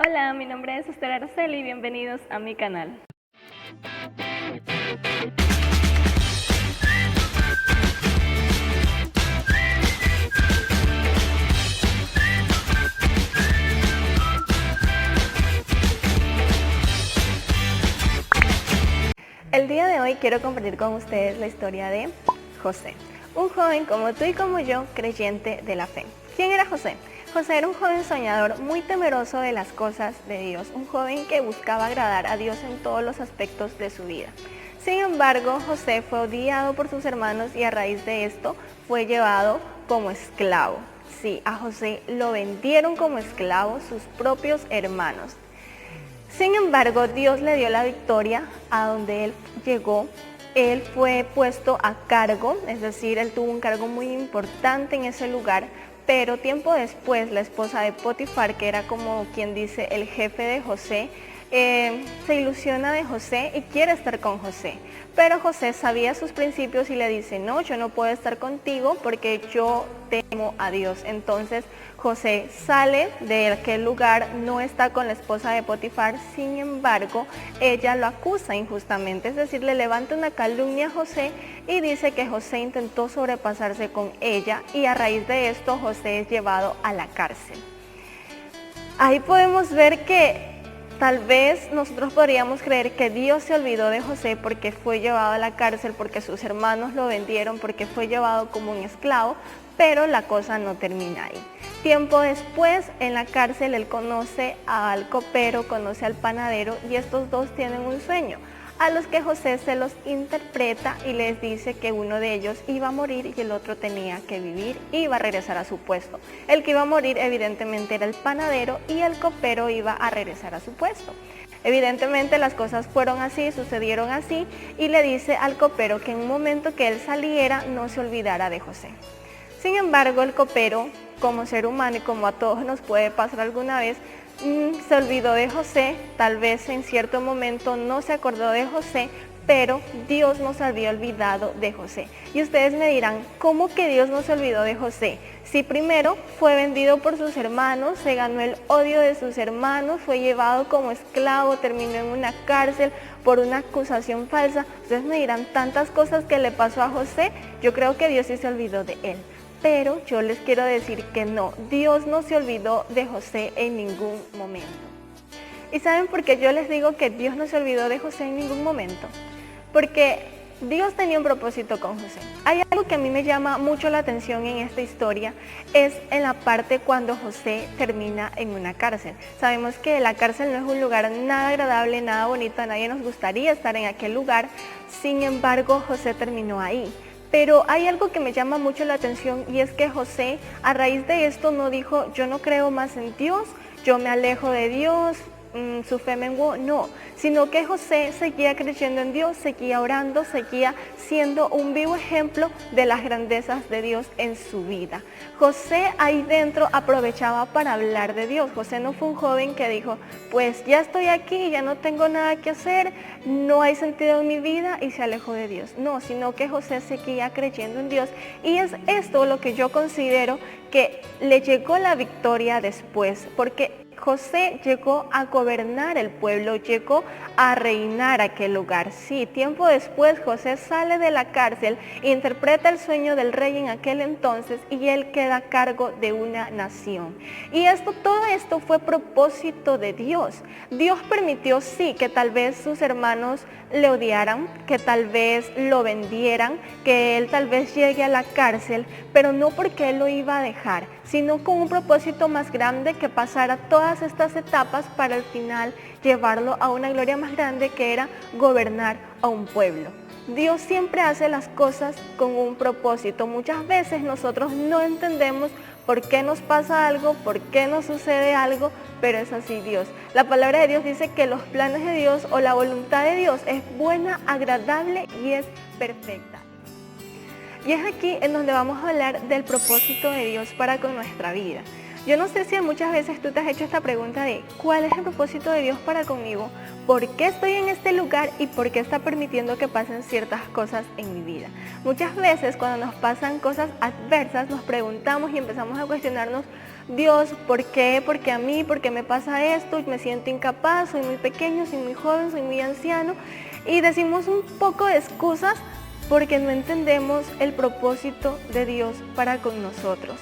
Hola, mi nombre es Esther Araceli y bienvenidos a mi canal. El día de hoy quiero compartir con ustedes la historia de José, un joven como tú y como yo, creyente de la fe. ¿Quién era José? José era un joven soñador muy temeroso de las cosas de Dios, un joven que buscaba agradar a Dios en todos los aspectos de su vida. Sin embargo, José fue odiado por sus hermanos y a raíz de esto fue llevado como esclavo. Sí, a José lo vendieron como esclavo sus propios hermanos. Sin embargo, Dios le dio la victoria a donde él llegó. Él fue puesto a cargo, es decir, él tuvo un cargo muy importante en ese lugar, pero tiempo después la esposa de Potifar, que era como quien dice el jefe de José, se ilusiona de José y quiere estar con José. Pero José sabía sus principios y le dice, no, yo no puedo estar contigo porque yo temo a Dios. Entonces José sale de aquel lugar, no está con la esposa de Potifar, sin embargo, ella lo acusa injustamente, es decir, le levanta una calumnia a José y dice que José intentó sobrepasarse con ella y a raíz de esto José es llevado a la cárcel. Ahí podemos ver que tal vez nosotros podríamos creer que Dios se olvidó de José porque fue llevado a la cárcel, porque sus hermanos lo vendieron, porque fue llevado como un esclavo, pero la cosa no termina ahí. Tiempo después, en la cárcel, él conoce al copero, conoce al panadero y estos dos tienen un sueño, a los que José se los interpreta y les dice que uno de ellos iba a morir y el otro tenía que vivir y iba a regresar a su puesto. El que iba a morir evidentemente era el panadero y el copero iba a regresar a su puesto. Evidentemente las cosas fueron así, sucedieron así y le dice al copero que en un momento que él saliera no se olvidara de José. Sin embargo, el copero, como ser humano y como a todos nos puede pasar alguna vez, se olvidó de José, tal vez en cierto momento no se acordó de José, pero Dios no se había olvidado de José. Y ustedes me dirán, ¿cómo que Dios no se olvidó de José? Si primero fue vendido por sus hermanos, se ganó el odio de sus hermanos, fue llevado como esclavo, terminó en una cárcel por una acusación falsa. Ustedes me dirán tantas cosas que le pasó a José, yo creo que Dios sí se olvidó de él. Pero yo les quiero decir que no, Dios no se olvidó de José en ningún momento. ¿Y saben por qué yo les digo que Dios no se olvidó de José en ningún momento? Porque Dios tenía un propósito con José. Hay algo que a mí me llama mucho la atención en esta historia, es en la parte cuando José termina en una cárcel. Sabemos que la cárcel no es un lugar nada agradable, nada bonito, a nadie nos gustaría estar en aquel lugar, sin embargo José terminó ahí. Pero hay algo que me llama mucho la atención y es que José a raíz de esto no dijo yo no creo más en Dios, yo me alejo de Dios, su fe menguó, no, sino que José seguía creyendo en Dios, seguía orando, seguía siendo un vivo ejemplo de las grandezas de Dios en su vida. José ahí dentro aprovechaba para hablar de Dios. José no fue un joven que dijo, pues ya estoy aquí, ya no tengo nada que hacer, no hay sentido en mi vida y se alejó de Dios. No, sino que José seguía creyendo en Dios y es esto lo que yo considero que le llegó la victoria después, porque José llegó a gobernar el pueblo, llegó a reinar aquel lugar. Sí, tiempo después José sale de la cárcel, interpreta el sueño del rey en aquel entonces y él queda a cargo de una nación. Y todo esto fue propósito de Dios. Dios permitió, sí, que tal vez sus hermanos le odiaran, que tal vez lo vendieran, que él tal vez llegue a la cárcel, pero no porque él lo iba a dejar, sino con un propósito más grande, que pasara todas estas etapas para al final llevarlo a una gloria más grande, que era gobernar a un pueblo. Dios siempre hace las cosas con un propósito. Muchas veces nosotros no entendemos por qué nos pasa algo, por qué nos sucede algo, pero es así Dios. La palabra de Dios dice que los planes de Dios o la voluntad de Dios es buena, agradable y es perfecta. Y es aquí en donde vamos a hablar del propósito de Dios para con nuestra vida. Yo no sé si muchas veces tú te has hecho esta pregunta de ¿cuál es el propósito de Dios para conmigo? ¿Por qué estoy en este lugar y por qué está permitiendo que pasen ciertas cosas en mi vida? Muchas veces cuando nos pasan cosas adversas nos preguntamos y empezamos a cuestionarnos Dios, ¿por qué? Porque a mí, porque me pasa esto, me siento incapaz, soy muy pequeño, soy muy joven, soy muy anciano. Y decimos un poco de excusas porque no entendemos el propósito de Dios para con nosotros.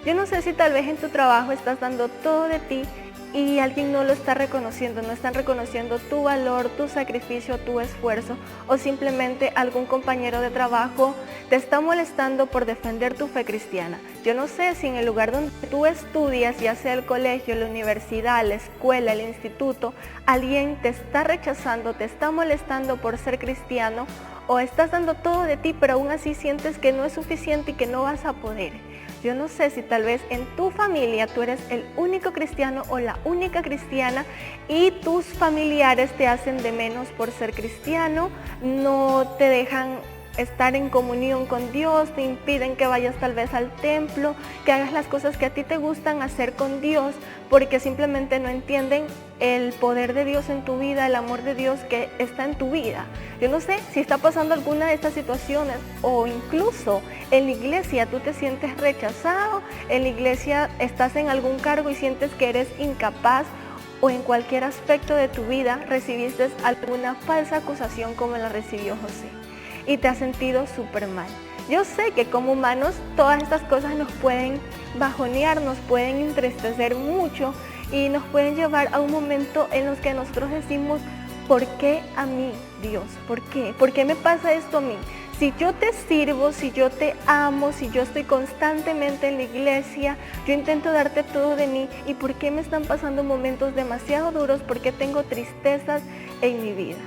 Yo no sé si tal vez en tu trabajo estás dando todo de ti y alguien no lo está reconociendo, no están reconociendo tu valor, tu sacrificio, tu esfuerzo, o simplemente algún compañero de trabajo te está molestando por defender tu fe cristiana. Yo no sé si en el lugar donde tú estudias, ya sea el colegio, la universidad, la escuela, el instituto, alguien te está rechazando, te está molestando por ser cristiano, o estás dando todo de ti, pero aún así sientes que no es suficiente y que no vas a poder. Yo no sé si tal vez en tu familia tú eres el único cristiano o la única cristiana y tus familiares te hacen de menos por ser cristiano, no te dejan estar en comunión con Dios, te impiden que vayas tal vez al templo, que hagas las cosas que a ti te gustan hacer con Dios, porque simplemente no entienden el poder de Dios en tu vida, el amor de Dios que está en tu vida. Yo no sé si está pasando alguna de estas situaciones, o incluso en la iglesia tú te sientes rechazado, en la iglesia estás en algún cargo y sientes que eres incapaz, o en cualquier aspecto de tu vida recibiste alguna falsa acusación como la recibió José y te has sentido súper mal. Yo sé que como humanos todas estas cosas nos pueden bajonear, nos pueden entristecer mucho y nos pueden llevar a un momento en los que nosotros decimos, ¿por qué a mí, Dios? ¿Por qué? ¿Por qué me pasa esto a mí? Si yo te sirvo, si yo te amo, si yo estoy constantemente en la iglesia, yo intento darte todo de mí, ¿y por qué me están pasando momentos demasiado duros? ¿Por qué tengo tristezas en mi vida?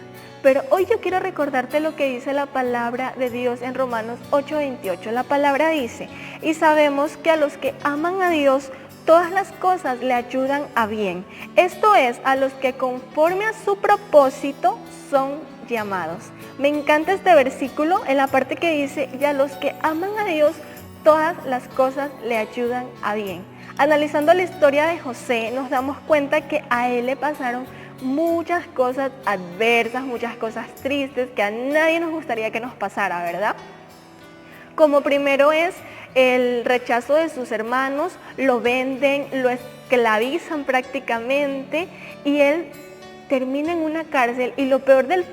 Pero hoy yo quiero recordarte lo que dice la palabra de Dios en Romanos 8:28. La palabra dice, y sabemos que a los que aman a Dios, todas las cosas le ayudan a bien. Esto es, a los que conforme a su propósito son llamados. Me encanta este versículo en la parte que dice, y a los que aman a Dios, todas las cosas le ayudan a bien. Analizando la historia de José, nos damos cuenta que a él le pasaron muchas cosas adversas, muchas cosas tristes que a nadie nos gustaría que nos pasara, ¿verdad? Como primero es el rechazo de sus hermanos, lo venden, lo esclavizan prácticamente y él termina en una cárcel, y lo peor del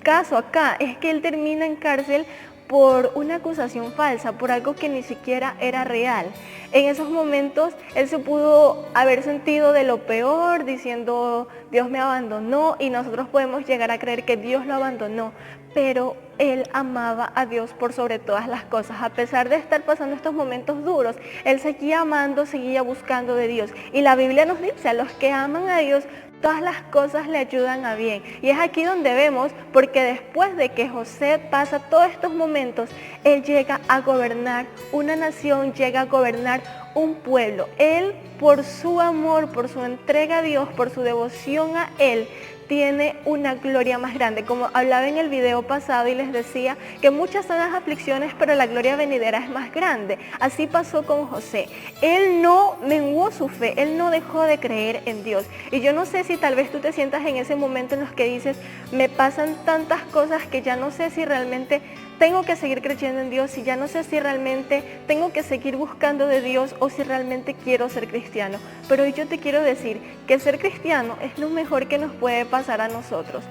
caso acá es que él termina en cárcel por una acusación falsa, por algo que ni siquiera era real. En esos momentos él se pudo haber sentido de lo peor, diciendo Dios me abandonó, y nosotros podemos llegar a creer que Dios lo abandonó, pero él amaba a Dios por sobre todas las cosas. A pesar de estar pasando estos momentos duros, él seguía amando, seguía buscando de Dios. Y la Biblia nos dice, a los que aman a Dios, todas las cosas le ayudan a bien. Y es aquí donde vemos, porque después de que José pasa todos estos momentos, él llega a gobernar una nación, llega a gobernar un pueblo. Él, por su amor, por su entrega a Dios, por su devoción a Él, tiene una gloria más grande. Como hablaba en el video pasado y les decía que muchas son las aflicciones, pero la gloria venidera es más grande. Así pasó con José. Él no menguó su fe, él no dejó de creer en Dios. Y yo no sé si tal vez tú te sientas en ese momento en los que dices, me pasan tantas cosas que ya no sé si realmente tengo que seguir creyendo en Dios, y ya no sé si realmente tengo que seguir buscando de Dios o si realmente quiero ser cristiano. Pero hoy yo te quiero decir que ser cristiano es lo mejor que nos puede pasar a nosotros.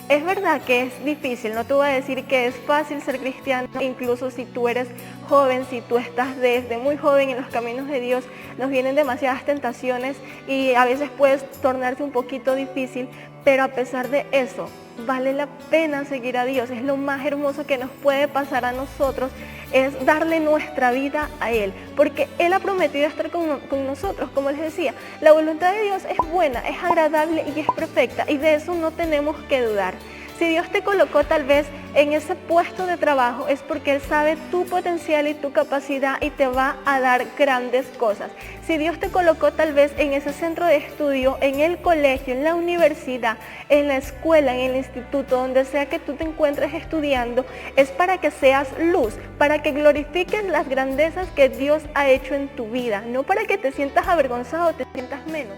Es verdad que es difícil, no te voy a decir que es fácil ser cristiano, incluso si tú eres joven, si tú estás desde muy joven en los caminos de Dios, nos vienen demasiadas tentaciones y a veces puedes tornarse un poquito difícil, pero a pesar de eso, vale la pena seguir a Dios. Es lo más hermoso que nos puede pasar a nosotros, es darle nuestra vida a Él, porque Él ha prometido estar con nosotros. Como les decía, la voluntad de Dios es buena, es agradable y es perfecta, y de eso no tenemos que dudar. Si Dios te colocó tal vez en ese puesto de trabajo, es porque Él sabe tu potencial y tu capacidad y te va a dar grandes cosas. Si Dios te colocó tal vez en ese centro de estudio, en el colegio, en la universidad, en la escuela, en el instituto, donde sea que tú te encuentres estudiando, es para que seas luz, para que glorifiques las grandezas que Dios ha hecho en tu vida, no para que te sientas avergonzado o te sientas menos.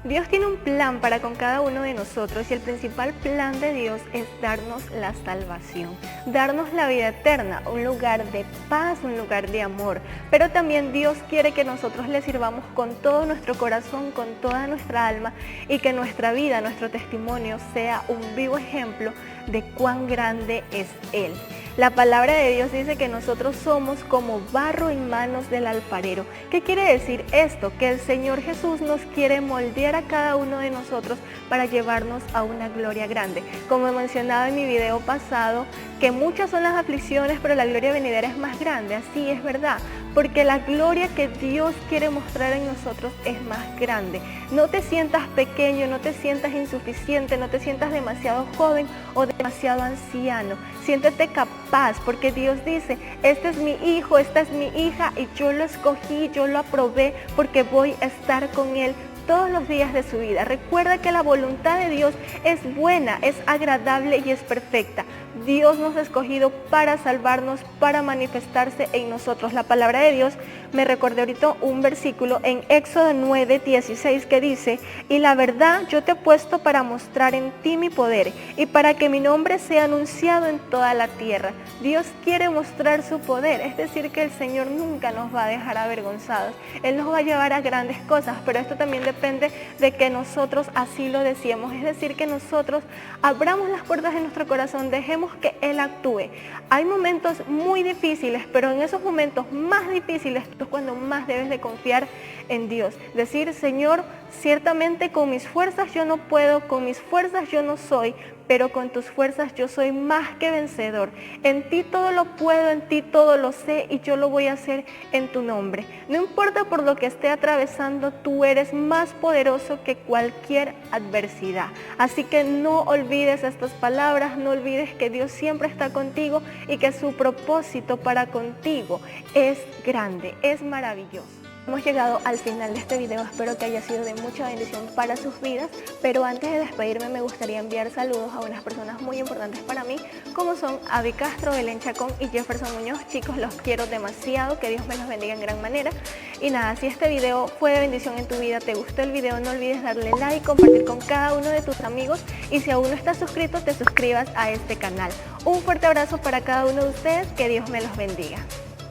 Dios tiene un plan para con cada uno de nosotros y el principal plan de Dios es darnos la salvación, darnos la vida eterna, un lugar de paz, un lugar de amor. Pero también Dios quiere que nosotros le sirvamos con todo nuestro corazón, con toda nuestra alma y que nuestra vida, nuestro testimonio sea un vivo ejemplo de cuán grande es Él. La palabra de Dios dice que nosotros somos como barro en manos del alfarero. ¿Qué quiere decir esto? Que el Señor Jesús nos quiere moldear a cada uno de nosotros para llevarnos a una gloria grande. Como he mencionado en mi video pasado, que muchas son las aflicciones, pero la gloria venidera es más grande. Así es verdad, porque la gloria que Dios quiere mostrar en nosotros es más grande. No te sientas pequeño, no te sientas insuficiente, no te sientas demasiado joven o demasiado anciano. Siéntete capaz, porque Dios dice, este es mi hijo, esta es mi hija y yo lo escogí, yo lo aprobé porque voy a estar con él todos los días de su vida. Recuerda que la voluntad de Dios es buena, es agradable y es perfecta. Dios nos ha escogido para salvarnos, para manifestarse en nosotros. La palabra de Dios, me recordé ahorita un versículo en Éxodo 9:16 que dice, y la verdad yo te he puesto para mostrar en ti mi poder y para que mi nombre sea anunciado en toda la tierra. Dios quiere mostrar su poder, es decir que el Señor nunca nos va a dejar avergonzados. Él nos va a llevar a grandes cosas, pero esto también depende de que nosotros así lo deseemos, es decir que nosotros abramos las puertas de nuestro corazón, dejemos que Él actúe. Hay momentos muy difíciles, pero en esos momentos más difíciles es cuando más debes de confiar en Dios. Decir, Señor, ciertamente con mis fuerzas yo no puedo, con mis fuerzas yo no soy, pero con tus fuerzas yo soy más que vencedor. En ti todo lo puedo, en ti todo lo sé y yo lo voy a hacer en tu nombre. No importa por lo que esté atravesando, tú eres más poderoso que cualquier adversidad. Así que no olvides estas palabras, no olvides que Dios siempre está contigo y que su propósito para contigo es grande, es maravilloso. Hemos llegado al final de este video, espero que haya sido de mucha bendición para sus vidas, pero antes de despedirme me gustaría enviar saludos a unas personas muy importantes para mí, como son Abby Castro, Belén Chacón y Jefferson Muñoz. Chicos, los quiero demasiado, que Dios me los bendiga en gran manera. Y nada, si este video fue de bendición en tu vida, te gustó el video, no olvides darle like, compartir con cada uno de tus amigos y si aún no estás suscrito, te suscribas a este canal. Un fuerte abrazo para cada uno de ustedes, que Dios me los bendiga.